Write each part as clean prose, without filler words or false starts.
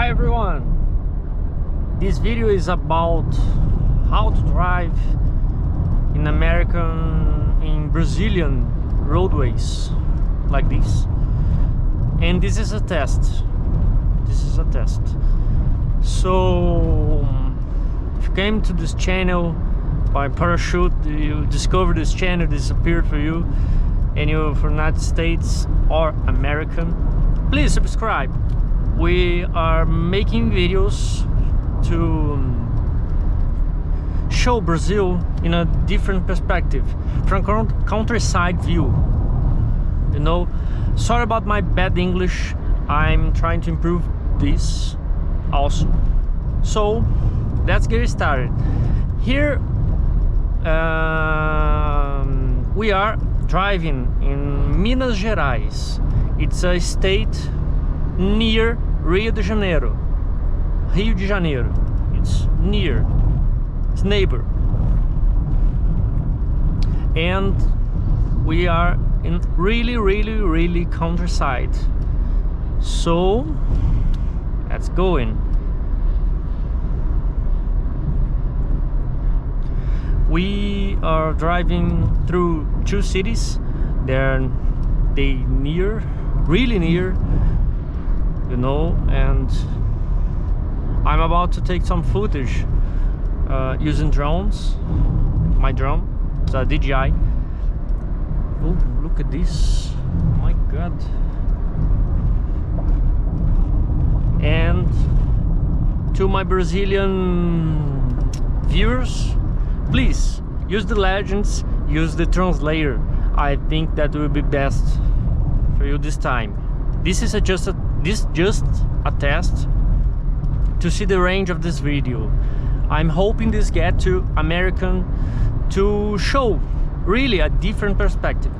Hi everyone, this video is about how to drive in Brazilian roadways like this. And this is a test. So if you came to this channel by parachute, you discovered this channel, this appeared for you, and you're from United States or American, please subscribe. We are making videos to show Brazil in a different perspective, from countryside view. You know, sorry about my bad English. I'm trying to improve this also. So let's get started. Here we are driving in Minas Gerais. It's a state near Rio de Janeiro. It's near, it's neighbor. And we are in really countryside. So let's go in. We are driving through two cities. They near, really near, you know, and I'm about to take some footage using drones. My drone, it's a DJI. Oh, look at this! Oh my God! And to my Brazilian viewers, please use the legends, use the translator. I think that will be best for you this time. This is just a test to see the range of this video. I'm hoping this get to American to show really a different perspective.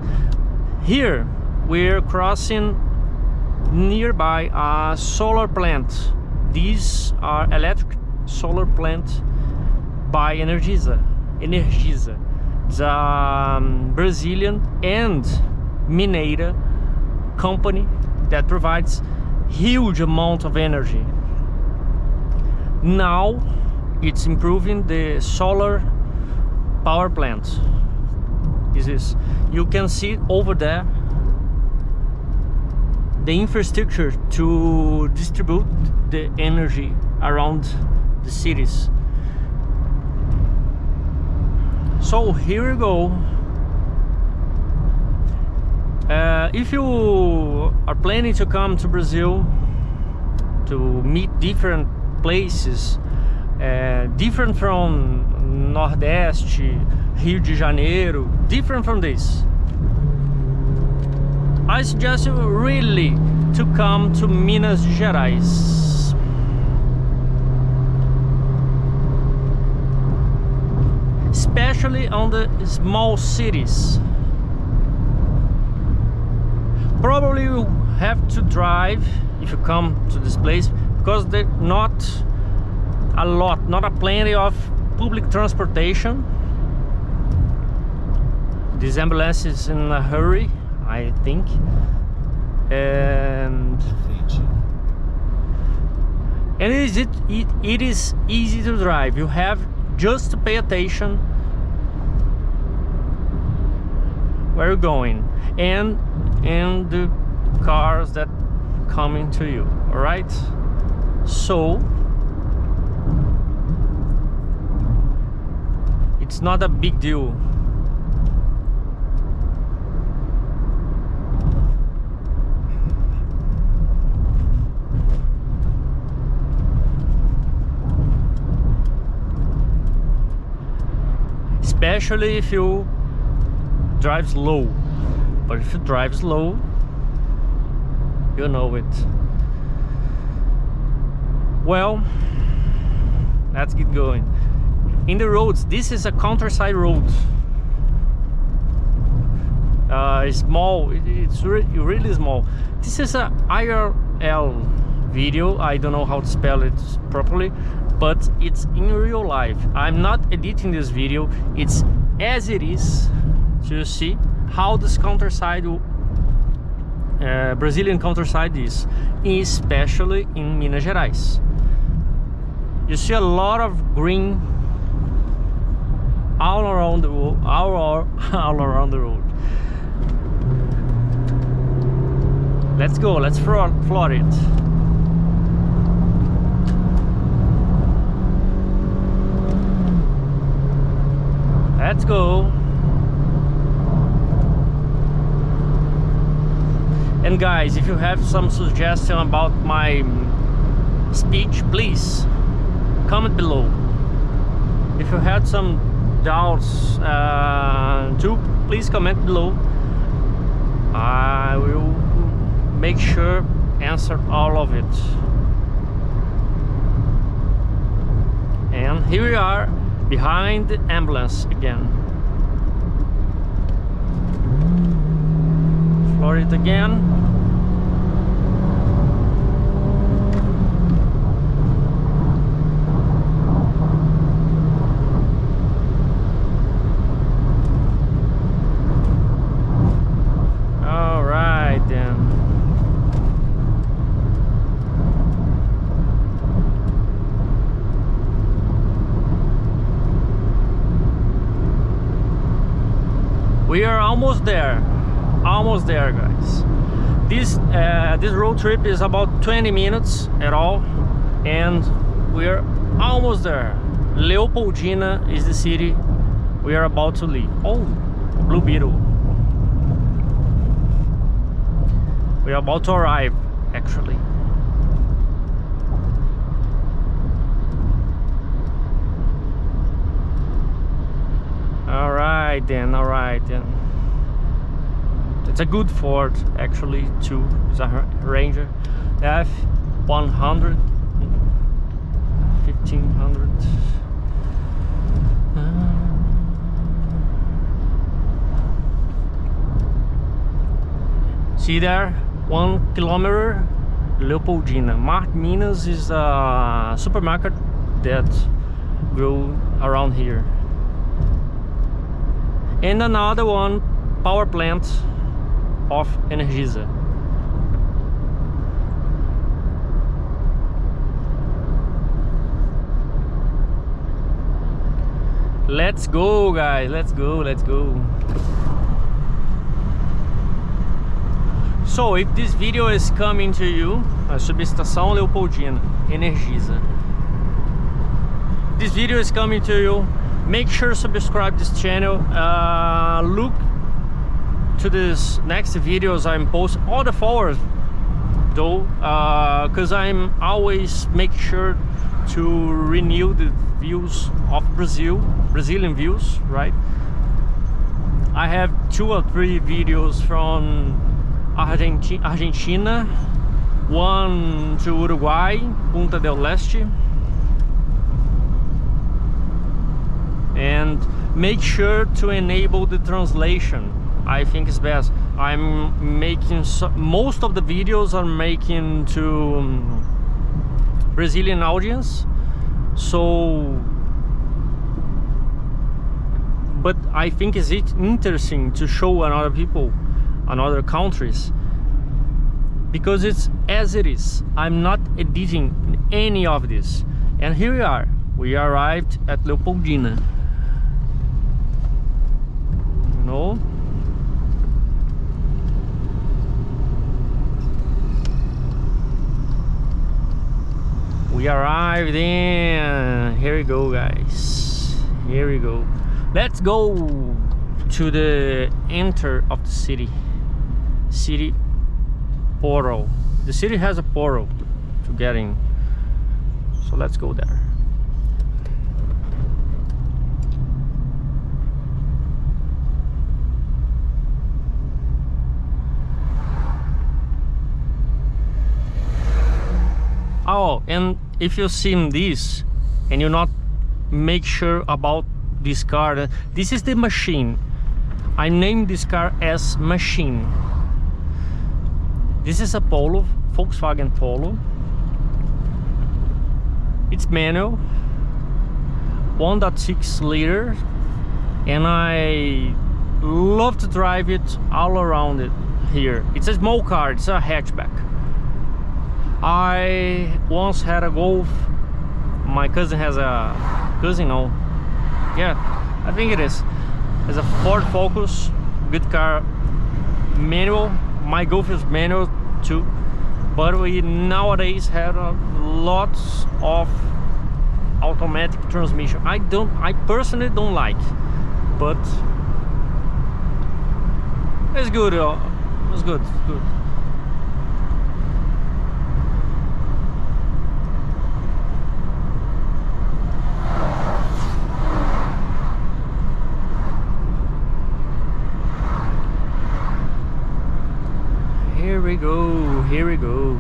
Here we're crossing nearby a solar plant. These are electric solar plant by Energisa. It's a Brazilian and Mineira company that provides huge amount of energy. Now it's improving the solar power plant. You can see over there the infrastructure to distribute the energy around the cities. So here we go. If you are planning to come to Brazil to meet different places, different from Nordeste, Rio de Janeiro, different from this, I suggest you really to come to Minas Gerais. Especially on the small cities. Probably you have to drive if you come to this place, because there's not a plenty of public transportation. This ambulance is in a hurry, I think, and it is easy to drive. You have just to pay attention where you're going and the cars that coming to you. All right, so it's not a big deal. Especially if you drive slow. But if you drive slow, you know it. Well, let's get going. In the roads, this is a countryside road. Small, it's really small. This is a IRL video. I don't know how to spell it properly, but it's in real life. I'm not editing this video, it's as it is, to see how this countryside Brazilian countryside is, especially in Minas Gerais. You see a lot of green all around the road, all around the road. Let's go, let's floor it. Let's go. And guys, if you have some suggestion about my speech, please comment below. If you had some doubts too, please comment below. I will make sure answer all of it. And here we are behind the ambulance again. Floor it again. All right then. We are almost there. Almost there, guys. This road trip is about 20 minutes at all, and we're almost there. Leopoldina is the city we are about to leave. Oh, Blue Beetle. We are about to arrive, actually. All right then, all right then. It's a good Ford, actually, too. It's a Ranger F100, 1500. See there, 1 kilometer, Leopoldina. Minas is a supermarket that grew around here. And another one, power plant of Energisa. Let's go, guys, let's go, let's go. So if this video is coming to you, a subestação Leopoldina, Energisa. This video is coming to you. Make sure to subscribe this channel. Look to this next videos I'm post all the forward though, because I'm always make sure to renew the views of Brazilian views, right? I have 2 or 3 videos from Argentina, one to Uruguay, Punta del Este, and make sure to enable the translation. I think it's best. I'm making most of the videos are making to Brazilian audience, so but I think it's interesting to show another people, another countries, because it's as it is. I'm not editing any of this. And here we are. We arrived at Leopoldina. You know? We arrived in. Here we go, guys. Here we go. Let's go to the enter of the city. City portal. The city has a portal to get in. So let's go there. Oh, and if you've seen this and you're not make sure about this car, this is the machine. I named this car as Machine. This is a Polo, Volkswagen Polo. It's manual, 1.6 liter, and I love to drive it all around it. here. It's a small car, it's a hatchback. I once had a Golf. My cousin has a yeah, I think it is. It's a Ford Focus, good car, manual. My Golf is manual too, but we nowadays have lots of automatic transmission. I personally don't like, but it's good. It's good. It's good. Here we go. Here we go.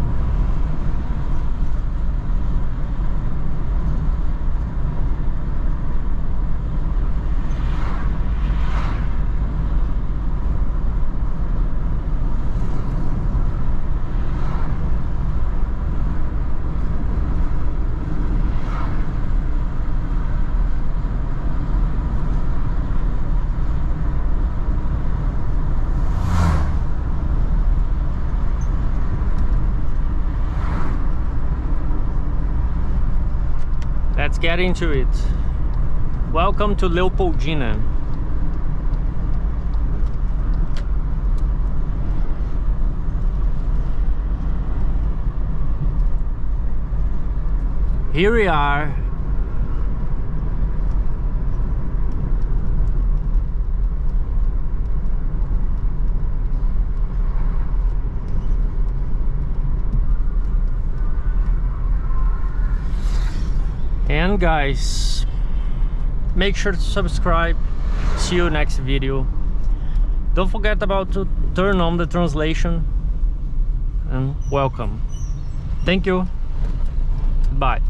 Let's get into it. Welcome to Leopoldina. Here we are. And guys, make sure to subscribe. See you next video. Don't forget about to turn on the translation. And welcome. Thank you. Bye.